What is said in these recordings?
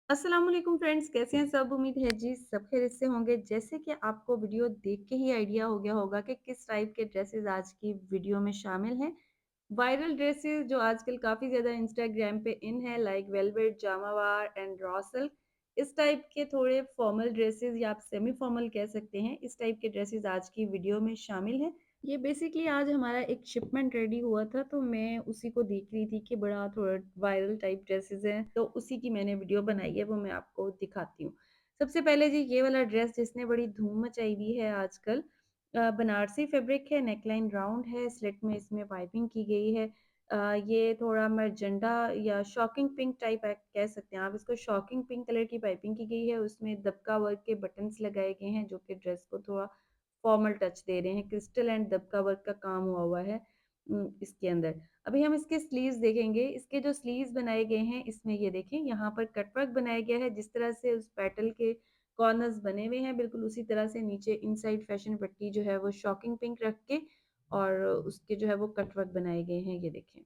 अस्सलाम वालेकुम फ्रेंड्स, कैसे हैं सब? उम्मीद है जी सब खैरियत से होंगे। जैसे कि आपको वीडियो देख के ही आइडिया हो गया होगा कि किस टाइप के ड्रेसेस आज की वीडियो में शामिल हैं। वायरल ड्रेसेस जो आजकल काफ़ी ज़्यादा इंस्टाग्राम पे इन है, like velvet, Jamawar and raw silk. इस टाइप के थोड़े फॉर्मल ड्रेसेस या आप सेमी फॉर्मल कह सकते हैं, इस टाइप के ड्रेसेस आज की वीडियो में शामिल हैं। ये बेसिकली आज हमारा एक शिपमेंट रेडी हुआ था, तो मैं उसी को देख रही थी कि बड़ा थोड़ा वायरल टाइप ड्रेसेस हैं, तो उसी की मैंने वीडियो बनाई है, वो मैं आपको दिखाती हूँ। सबसे पहले जी ये वाला ड्रेस जिसने बड़ी धूम मचाई हुई है आजकल, बनारसी फैब्रिक है, नेकलाइन राउंड है, स्लिट में इसमें पाइपिंग की गई है। ये थोड़ा मैजेंटा या शॉकिंग पिंक टाइप कह सकते हैं आप इसको, शॉकिंग पिंक कलर की पाइपिंग की गई है, उसमें दबका वर्क के बटन्स लगाए गए हैं, जो कि ड्रेस को थोड़ा फॉर्मल टच दे रहे हैं। क्रिस्टल एंड दबका वर्क का काम हुआ हुआ है इसके अंदर। अभी हम इसके स्लीव्स देखेंगे। इसके जो स्लीव्स बनाए गए हैं, इसमें ये देखें यहाँ पर कट वर्क बनाया गया है। जिस तरह से उस पेटल के कॉर्नर्स बने हुए हैं, बिल्कुल उसी तरह से नीचे इनसाइड फैशन पट्टी जो है वो शॉकिंग पिंक रख के और उसके जो है वो कट वर्क बनाए गए हैं, ये देखें।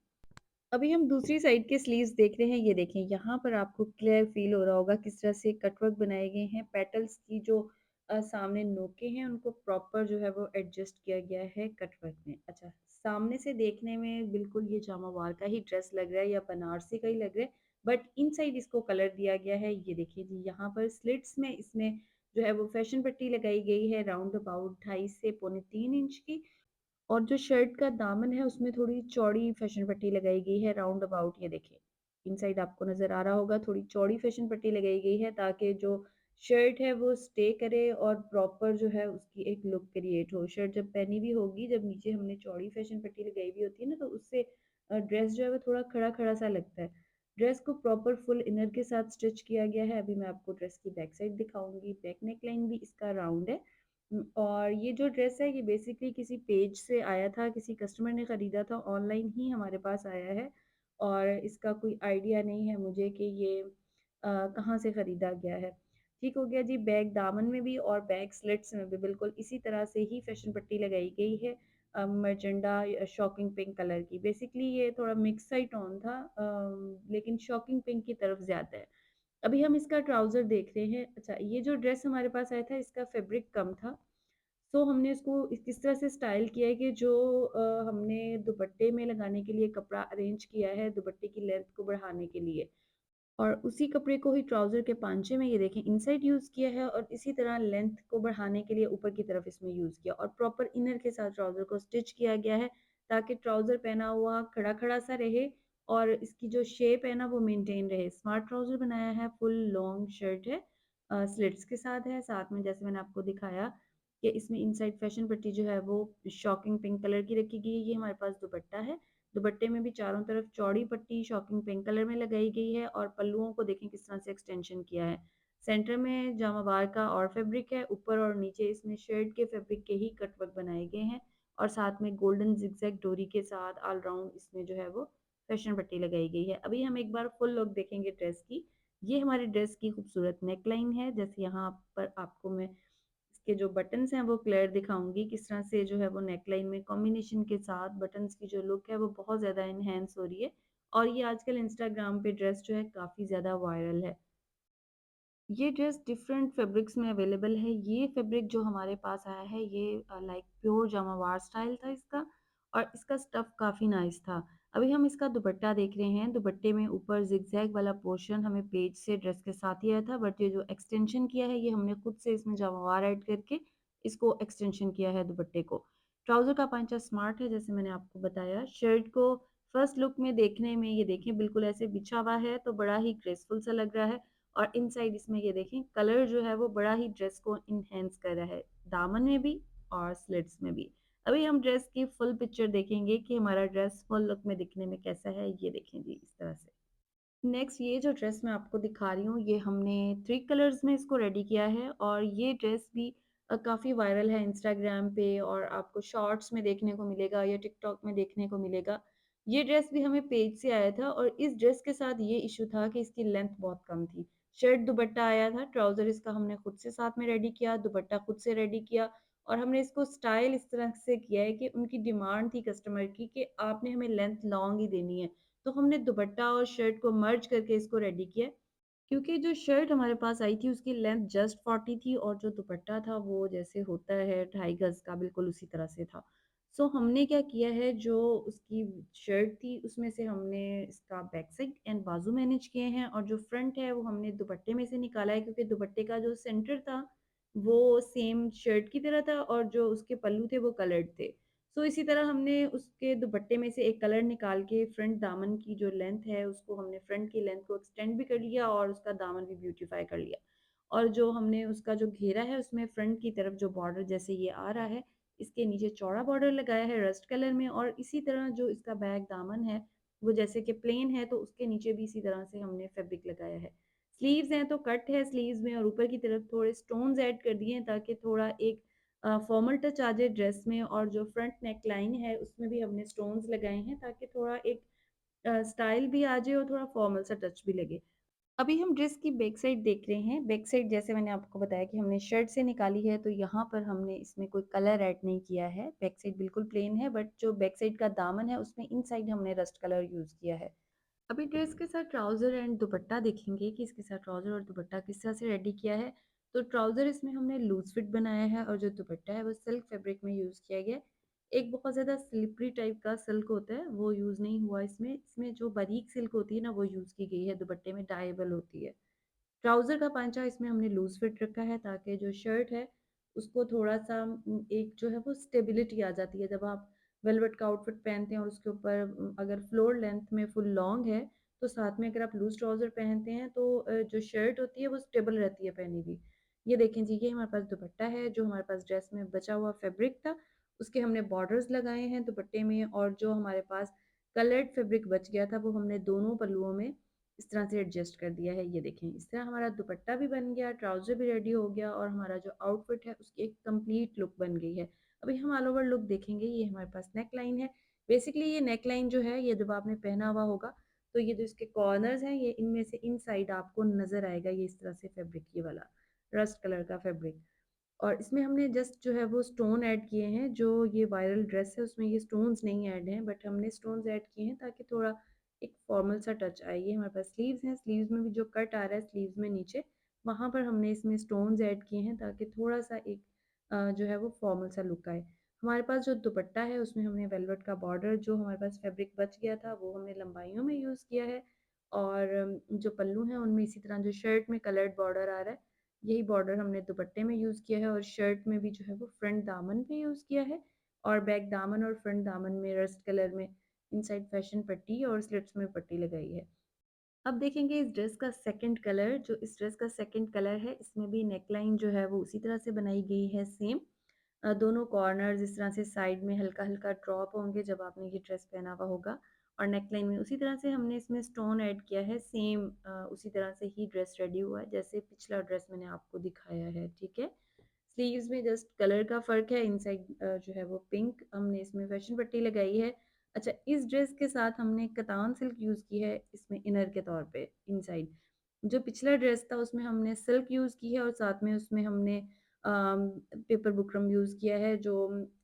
अभी हम दूसरी साइड के स्लीव्स देख रहे हैं, ये देखें यहाँ पर आपको क्लियर फ़ील हो रहा होगा किस तरह से कटवर्क बनाए गए हैं। पेटल्स की जो सामने नोकें हैं उनको प्रॉपर जो है वो एडजस्ट किया गया है कटवर्क में। अच्छा, सामने से देखने में बिल्कुल ये जामावार का ही ड्रेस लग रहा है या बनारसी का ही लग रहा है, बट इनसाइड इसको कलर दिया गया है। ये देखिए जी, यहाँ पर स्लिट्स में इसमें जो है वो फैशन पट्टी लगाई गई है राउंड अबाउट 2.5 से पौने 3 इंच की। और जो शर्ट का दामन है उसमें थोड़ी चौड़ी फैशन पट्टी लगाई गई है राउंड अबाउट, ये देखिए। इनसाइड आपको नज़र आ रहा होगा थोड़ी चौड़ी फैशन पट्टी लगाई गई है ताकि जो शर्ट है वो स्टे करे और प्रॉपर जो है उसकी एक लुक क्रिएट हो। शर्ट जब पहनी भी होगी, जब नीचे हमने चौड़ी फैशन पट्टी लगाई हुई होती है ना, तो उससे ड्रेस जो है वो थोड़ा खड़ा-खड़ा सा लगता है। ड्रेस को प्रॉपर फुल इनर के साथ स्टिच किया गया है। अभी मैं आपको ड्रेस की बैक साइड दिखाऊँगी। बैक नेकलाइन भी इसका राउंड है। और ये जो ड्रेस है ये बेसिकली किसी पेज से आया था, किसी कस्टमर ने ख़रीदा था, ऑनलाइन ही हमारे पास आया है और इसका कोई आइडिया नहीं है मुझे कि ये कहाँ से ख़रीदा गया है। ठीक हो गया जी, बैक दामन में भी और बैक स्लिट्स में भी बिल्कुल इसी तरह से ही फैशन पट्टी लगाई गई है, मैजेंटा या शॉकिंग पिंक कलर की। बेसिकली ये थोड़ा मिक्स सा ही टोन था, लेकिन शॉकिंग पिंक की तरफ ज़्यादा है। अभी हम इसका ट्राउज़र देख रहे हैं। अच्छा, ये जो ड्रेस हमारे पास आया था इसका फैब्रिक कम था, तो हमने इसको किस तरह से स्टाइल किया है कि जो हमने दुपट्टे में लगाने के लिए कपड़ा अरेंज किया है, दुपट्टे की लेंथ को बढ़ाने के लिए, और उसी कपड़े को ही ट्राउज़र के पांचे में ये देखें इनसाइड यूज़ किया है और इसी तरह लेंथ को बढ़ाने के लिए ऊपर की तरफ इसमें यूज़ किया और प्रॉपर इनर के साथ ट्राउज़र को स्टिच किया गया है ताकि ट्राउज़र पहना हुआ खड़ा-खड़ा सा रहे और इसकी जो शेप है ना वो मेंटेन रहे। स्मार्ट ट्राउज़र बनाया है, फुल लॉन्ग शर्ट है, स्लिट्स के साथ है। साथ में जैसे मैंने आपको दिखाया कि इसमें इनसाइड फैशन पट्टी जो है वो शॉकिंग पिंक कलर की रखी गई है। ये हमारे पास दुपट्टा है। दुपट्टे में भी चारों तरफ चौड़ी पट्टी शॉकिंग पिंक कलर में लगाई गई है और पल्लुओं को देखें किस तरह से एक्सटेंशन किया है। सेंटर में जामावार का और फैब्रिक है, ऊपर और नीचे इसमें शर्ट के फैब्रिक के ही कटवर्क बनाए गए हैं और साथ में गोल्डन जिगजैग डोरी के साथ ऑल राउंड इसमें जो है वो फैशन पट्टी लगाई गई है। अभी हम एक बार फुल लुक देखेंगे ड्रेस की। ये हमारी ड्रेस की खूबसूरत नेकलाइन है, जैसे यहाँ पर आपको मैं इसके जो बटन्स हैं वो क्लियर दिखाऊँगी, किस तरह से जो है वो नेकलाइन में कॉम्बिनेशन के साथ बटन्स की जो लुक है वो बहुत ज़्यादा एनहांस हो रही है और ये आजकल इंस्टाग्राम पे ड्रेस जो है काफ़ी ज़्यादा वायरल है। ये ड्रेस डिफरेंट फैब्रिक्स में अवेलेबल है। ये फैब्रिक जो हमारे पास आया है ये लाइक प्योर जमावार स्टाइल था इसका और इसका स्टफ़ काफ़ी नाइस था। अभी हम इसका दुपट्टा देख रहे हैं। दुपट्टे में ऊपर ज़िगज़ैग वाला पोर्शन हमें पेज से ड्रेस के साथ ही आया था, बट ये जो एक्सटेंशन किया है ये हमने खुद से इसमें जमावार ऐड करके इसको एक्सटेंशन किया है दुपट्टे को। ट्राउज़र का पांचा स्मार्ट है जैसे मैंने आपको बताया। शर्ट को फर्स्ट लुक में देखने में ये देखें बिल्कुल ऐसे बिछा हुआ है तो बड़ा ही ग्रेसफुल सा लग रहा है और इनसाइड इसमें ये देखें कलर जो है वो बड़ा ही ड्रेस को इन्हेंस कर रहा है, दामन में भी और स्लिट्स में भी। अभी हम ड्रेस की फुल पिक्चर देखेंगे कि हमारा ड्रेस फुल लुक में दिखने में कैसा है, ये देखें जी इस तरह से। नेक्स्ट ये जो ड्रेस मैं आपको दिखा रही हूँ ये हमने 3 कलर्स में इसको रेडी किया है और ये ड्रेस भी काफ़ी वायरल है इंस्टाग्राम पे और आपको शॉर्ट्स में देखने को मिलेगा या टिकटॉक में देखने को मिलेगा। ये ड्रेस भी हमें पेज से आया था और इस ड्रेस के साथ ये इश्यू था कि इसकी लेंथ बहुत कम थी। शर्ट दुपट्टा आया था, ट्राउज़र इसका हमने खुद से साथ में रेडी किया, दुपट्टा खुद से रेडी किया और हमने इसको स्टाइल इस तरह से किया है कि उनकी डिमांड थी कस्टमर की कि आपने हमें लेंथ लॉन्ग ही देनी है। तो हमने दुपट्टा और शर्ट को मर्ज करके इसको रेडी किया है। क्योंकि जो शर्ट हमारे पास आई थी उसकी लेंथ जस्ट 40 थी और जो दुपट्टा था वो जैसे होता है 2.5 गज़ का बिल्कुल उसी तरह से था। सो हमने क्या किया है जो उसकी शर्ट थी उसमें से हमने इसका बैक साइड एंड बाजू मैनेज किए हैं और जो फ्रंट है वो हमने दुपट्टे में से निकाला है क्योंकि दुपट्टे का जो सेंटर था वो सेम शर्ट की तरह था और जो उसके पल्लू थे वो कलर्ड थे। सो इसी तरह हमने उसके दुपट्टे में से एक कलर निकाल के फ्रंट दामन की जो लेंथ है उसको हमने फ्रंट की लेंथ को एक्सटेंड भी कर लिया और उसका दामन भी ब्यूटीफाई कर लिया। और जो हमने उसका जो घेरा है उसमें फ्रंट की तरफ जो बॉर्डर जैसे ये आ रहा है, इसके नीचे चौड़ा बॉर्डर लगाया है रस्ट कलर में और इसी तरह जो इसका बैक दामन है, वो जैसे कि प्लेन है तो उसके नीचे भी इसी तरह से हमने फैब्रिक लगाया है। स्लीव्स हैं तो कट है स्लीव्स में और ऊपर की तरफ थोड़े स्टोन्स ऐड कर दिए हैं ताकि थोड़ा एक फॉर्मल टच आ जाए ड्रेस में और जो फ्रंट नेक लाइन है उसमें भी हमने स्टोन्स लगाए हैं ताकि थोड़ा एक स्टाइल भी आ जाए और थोड़ा फॉर्मल सा टच भी लगे। अभी हम ड्रेस की बैक साइड देख रहे हैं। बैक साइड जैसे मैंने आपको बताया कि हमने शर्ट से निकाली है तो यहाँ पर हमने इसमें कोई कलर ऐड नहीं किया है। बैक साइड बिल्कुल प्लेन है बट जो बैक साइड का दामन है उसमें इनसाइड हमने रस्ट कलर यूज़ किया है। अभी ड्रेस के साथ ट्राउज़र एंड दुपट्टा देखेंगे कि इसके साथ ट्राउज़र और दुपट्टा किस तरह से रेडी किया है। तो ट्राउज़र इसमें हमने लूज़ फिट बनाया है और जो दुपट्टा है वो सिल्क फैब्रिक में यूज़ किया गया है। एक बहुत ज़्यादा स्लिपरी टाइप का सिल्क होता है वो यूज़ नहीं हुआ इसमें। इसमें जो बारीक सिल्क होती है ना वो यूज़ की गई है, दुपट्टे में डाइएबल होती है। ट्राउज़र का पांचा इसमें हमने लूज़ फिट रखा है ताकि जो शर्ट है उसको थोड़ा-सा एक जो है वो स्टेबिलिटी आ जाती है। जब आप वेलवेट का आउटफिट पहनते हैं और उसके ऊपर अगर फ्लोर लेंथ में फुल लॉन्ग है, तो साथ में अगर आप लूज़ ट्राउज़र पहनते हैं तो जो शर्ट होती है वो स्टेबल रहती है पहनी हुई। ये देखें जी, ये हमारे पास दुपट्टा है जो हमारे पास ड्रेस में बचा हुआ फैब्रिक था, उसके हमने बॉर्डर्स लगाए हैं दुपट्टे में और जो हमारे पास कलर्ड फैब्रिक बच गया था वो हमने दोनों पल्लुओं में इस तरह से एडजस्ट कर दिया है। ये देखें इस तरह हमारा दुपट्टा भी बन गया, ट्राउज़र भी रेडी हो गया और हमारा जो आउटफिट है उसकी एक कंप्लीट लुक बन गई है। अभी हम ऑल ओवर लुक देखेंगे, ये हमारे पास नेक लाइन है। बेसिकली ये नेक लाइन जो है ये जब आपने पहना हुआ होगा तो ये जो इसके कॉर्नर्स हैं ये इनमें से इनसाइड आपको नज़र आएगा ये इस तरह से फैब्रिक ये वाला रस्ट कलर का फैब्रिक। और इसमें हमने जस्ट जो है वो स्टोन ऐड किए हैं, जो ये वायरल ड्रेस है उसमें ये स्टोन्स नहीं ऐड हैं बट हमने स्टोन्स ऐड किए हैं ताकि थोड़ा एक फॉर्मल सा टच आए। ये हमारे पास स्लीव्स हैं, स्लीव्स में भी जो कट आ रहा है स्लीव्स में नीचे, वहाँ पर हमने इसमें स्टोन्स ऐड किए हैं ताकि थोड़ा-सा एक जो है वो फॉर्मल सा लुक आए। हमारे पास जो दुपट्टा है उसमें हमने वेलवेट का बॉर्डर जो हमारे पास फैब्रिक बच गया था वो हमने लंबाइयों में यूज़ किया है और जो पल्लू हैं उनमें इसी तरह जो शर्ट में कलर्ड बॉर्डर आ रहा है यही बॉर्डर हमने दुपट्टे में यूज़ किया है और शर्ट में भी जो है वो फ्रंट दामन पे यूज़ किया है और बैक दामन और फ्रंट दामन में रस्ट कलर में इनसाइड फैशन पट्टी और स्लिट्स में पट्टी लगाई है। अब देखेंगे इस ड्रेस का सेकंड कलर, जो इस ड्रेस का सेकंड कलर है इसमें भी नेकलाइन जो है वो उसी तरह से बनाई गई है सेम। दोनों कॉर्नर्स इस तरह से साइड में हल्का-हल्का ड्रॉप होंगे जब आपने ये ड्रेस पहना हुआ होगा और नेकलाइन में उसी तरह से हमने इसमें स्टोन ऐड किया है सेम उसी तरह से ही ड्रेस रेडी हुआ है जैसे पिछला ड्रेस मैंने आपको दिखाया है, ठीक है? स्लीव्स में जस्ट कलर का फ़र्क है, इनसाइड जो है वो पिंक हमने इसमें फैशन पट्टी लगाई है। अच्छा, इस ड्रेस के साथ हमने कतान सिल्क यूज़ की है इसमें इनर के तौर पे इनसाइड। जो पिछला ड्रेस था उसमें हमने सिल्क यूज़ की है और साथ में उसमें हमने पेपर बुकरम यूज़ किया है जो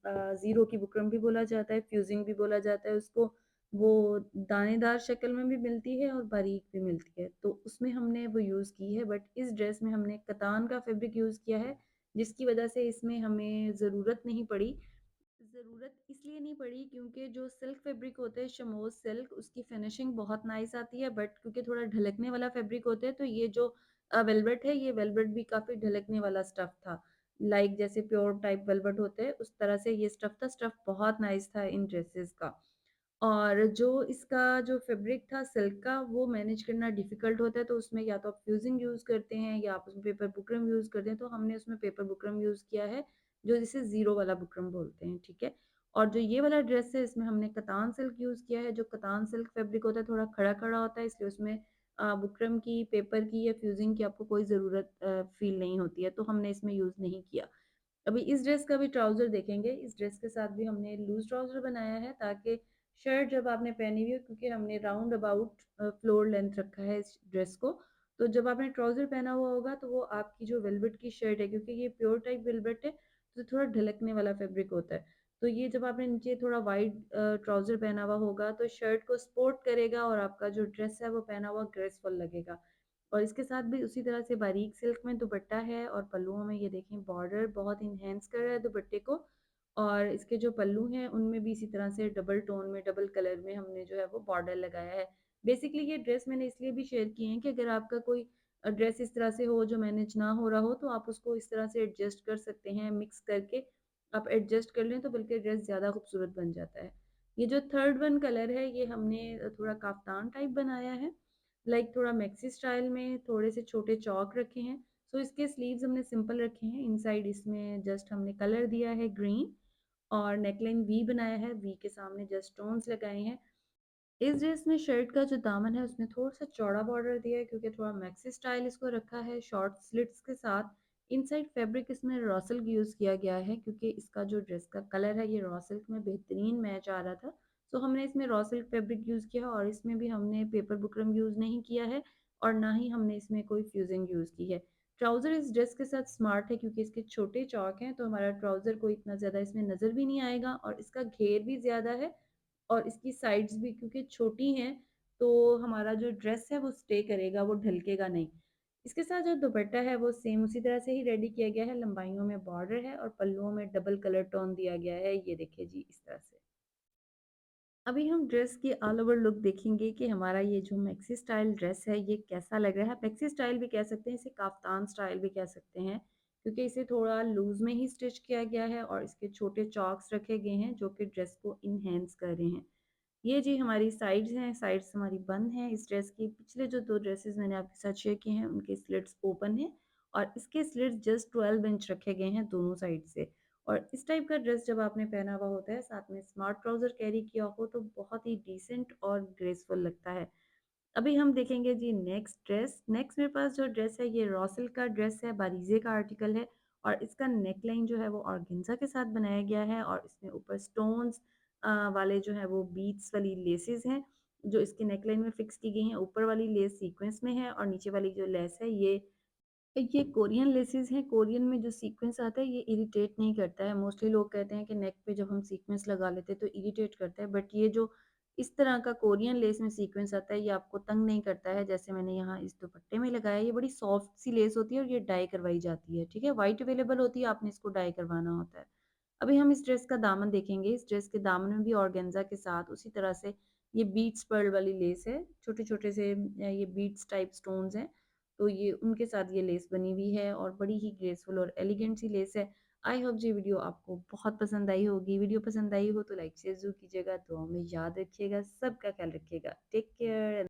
ज़ीरो की बुकरम भी बोला जाता है, फ्यूज़िंग भी बोला जाता है उसको। वो दानेदार शक्ल में भी मिलती है और बारीक भी मिलती है, तो उसमें हमने वो यूज़ की है बट इस ड्रेस में हमने कतान का फैब्रिक यूज़ किया है जिसकी वजह से इसमें हमें ज़रूरत नहीं पड़ी। ज़रूरत इसलिए नहीं पड़ी क्योंकि जो सिल्क फैब्रिक होता है शमोज़ सिल्क उसकी फिनिशिंग बहुत नाइस आती है बट क्योंकि थोड़ा ढलकने वाला फैब्रिक होता है तो ये जो वेलवेट है ये वेलवेट भी काफ़ी ढलकने वाला स्टफ़ था। लाइक जैसे प्योर टाइप वेलवेट होते हैं उस तरह से ये स्टफ़ था, स्टफ़ बहुत नाइस था इन ड्रेसेस का। और जो इसका जो फैब्रिक था सिल्क का वो मैनेज करना डिफ़िकल्ट होता है तो उसमें या तो आप फ्यूज़िंग यूज़ करते हैं या आप उसमें पेपर बुकरम यूज़ करते हैं, तो हमने उसमें पेपर बुकरम यूज़ किया है, जो जिसे ज़ीरो वाला बुकरम बोलते हैं, ठीक है? और जो ये वाला ड्रेस है इसमें हमने कतान सिल्क यूज़ किया है, जो कतान सिल्क फैब्रिक होता है थोड़ा खड़ा-खड़ा होता है इसलिए उसमें बुकरम की, पेपर की या फ्यूज़िंग की आपको कोई ज़रूरत फ़ील नहीं होती है, तो हमने इसमें यूज़ नहीं किया। अभी इस ड्रेस का भी ट्राउज़र देखेंगे, इस ड्रेस के साथ भी हमने लूज़ ट्राउज़र बनाया है ताकि शर्ट जब आपने पहनी हुई हो क्योंकि हमने राउंड अबाउट फ्लोर लेंथ रखा है इस ड्रेस को, तो जब आपने ट्राउज़र पहना हुआ होगा तो वो आपकी जो वेलवेट की शर्ट है क्योंकि ये प्योर टाइप वेलवेट है, तो थोड़ा ढलकने वाला फैब्रिक होता है। तो ये जब आपने नीचे थोड़ा वाइड ट्राउज़र पहना हुआ होगा तो शर्ट को सपोर्ट करेगा और आपका जो ड्रेस है वो पहना हुआ ग्रेसफुल लगेगा। और इसके साथ भी उसी तरह से बारीक सिल्क में दुपट्टा है और पल्लुओं में ये देखें बॉर्डर बहुत इन्हेंस कर रहा है दुपट्टे को। और इसके जो पल्लू हैं उनमें भी इसी तरह से डबल टोन में डबल कलर में हमने जो है वो बॉर्डर लगाया है। बेसिकली ये ड्रेस मैंने इसलिए भी शेयर की है कि अगर आपका कोई ड्रेस इस तरह से हो जो मैनेज ना हो रहा हो तो आप उसको इस तरह से एडजस्ट कर सकते हैं, मिक्स करके आप एडजस्ट कर लें तो बल्कि ड्रेस ज़्यादा खूबसूरत बन जाता है। ये जो थर्ड वन कलर है ये हमने थोड़ा काफ्तान टाइप बनाया है, लाइक थोड़ा मैक्सी स्टाइल में थोड़े से छोटे चौक रखे हैं। सो इसके स्लीव्स हमने सिंपल रखे हैं, इनसाइड इसमें जस्ट हमने कलर दिया है ग्रीन और नेकलाइन वी बनाया है, वी के सामने जस्ट स्टोन्स लगाए हैं। इस ड्रेस में शर्ट का जो दामन है उसमें थोड़ा-सा चौड़ा बॉर्डर दिया है क्योंकि थोड़ा मैक्सी स्टाइल इसको रखा है शॉर्ट स्लिट्स के साथ। इनसाइड फैब्रिक इसमें रॉ सिल्क यूज़ किया गया है क्योंकि इसका जो ड्रेस का कलर है ये रॉ सिल्क में बेहतरीन मैच आ रहा था। सो हमने इसमें रॉ सिल्क फैब्रिक यूज़ किया और इसमें भी हमने पेपर बुकरम यूज़ नहीं किया है और ना ही हमने इसमें कोई फ्यूज़िंग यूज़ की है। ट्राउज़र इस ड्रेस के साथ स्मार्ट है क्योंकि इसके छोटे चौक हैं तो हमारा ट्राउज़र को इतना ज़्यादा इसमें नज़र भी नहीं आएगा और इसका घेर भी ज़्यादा है और इसकी साइड्स भी क्योंकि छोटी हैं, तो हमारा जो ड्रेस है वो स्टे करेगा, वो ढलकेगा नहीं। इसके साथ जो दुपट्टा है वो सेम उसी तरह से ही रेडी किया गया है, लंबाइयों में बॉर्डर है और पल्लुओं में डबल कलर टोन दिया गया है, ये देखिए जी इस तरह से। अभी हम ड्रेस की ऑल ओवर लुक देखेंगे कि हमारा ये जो मैक्सी स्टाइल ड्रेस है ये कैसा लग रहा है। आप मैक्सी स्टाइल भी कह सकते हैं, इसे काफ्तान स्टाइल भी कह सकते हैं क्योंकि इसे थोड़ा लूज़ में ही स्टिच किया गया है और इसके छोटे चॉक्स रखे गए हैं जो कि ड्रेस को इन्हेंस कर रहे हैं। ये जी हमारी साइड्स हैं, साइड्स हमारी बंद हैं इस ड्रेस की। पिछले जो 2 ड्रेसेस मैंने आपके साथ शेयर किए हैं, उनके स्लिट्स ओपन हैं और इसके स्लिट्स जस्ट 12 इंच रखे गए हैं दोनों साइड से। और इस टाइप का ड्रेस जब आपने पहना हुआ होता है, साथ में स्मार्ट ट्राउज़र कैरी किया हो, तो बहुत ही डिसेंट और ग्रेसफुल लगता है। अभी हम देखेंगे जी नेक्स्ट ड्रेस। नेक्स्ट मेरे पास जो ड्रेस है ये रॉ सिल्क का ड्रेस है, बारीज़े का आर्टिकल है और इसका नेकलाइन जो है वो ऑर्गेन्जा के साथ बनाया गया है और इसमें ऊपर स्टोन्स वाले जो है वो बीड्स वाली लेसेस हैं, जो इसके नेकलाइन में फिक्स की गई हैं। ऊपर वाली लेस सीक्वेंस में है और नीचे वाली जो लेस है ये कोरियन लेसेस हैं। कोरियन में जो सीक्वेंस आता है ये इरिटेट नहीं करता है। मोस्टली लोग कहते हैं कि नेक पे जब हम सीक्वेंस लगा लेते हैं तो इरिटेट करता है, बट ये जो इस तरह का कोरियन लेस में सीक्वेंस आता है ये आपको तंग नहीं करता है। जैसे मैंने यहाँ इस दुपट्टे में लगाया, ये बड़ी सॉफ्ट सी लेस होती है और ये डाई करवाई जाती है, ठीक है? व्हाइट अवेलेबल होती है, आपने इसको डाई करवाना होता है। अभी हम इस ड्रेस का दामन देखेंगे। इस ड्रेस के दामन में भी ऑर्गेन्जा के साथ उसी तरह से ये बीट्स पर्ल वाली लेस है। छोटे-छोटे से ये बीट्स टाइप स्टोन्स हैं। तो ये उनके साथ ये लेस बनी हुई है और बड़ी ही ग्रेसफुल और एलिगेंट सी लेस है। आई होप ये वीडियो आपको बहुत पसंद आई होगी। वीडियो पसंद आई हो तो लाइक शेयर ज़रूर कीजिएगा। दुआओं में याद रखिएगा। सबका ख्याल रखिएगा। Take care.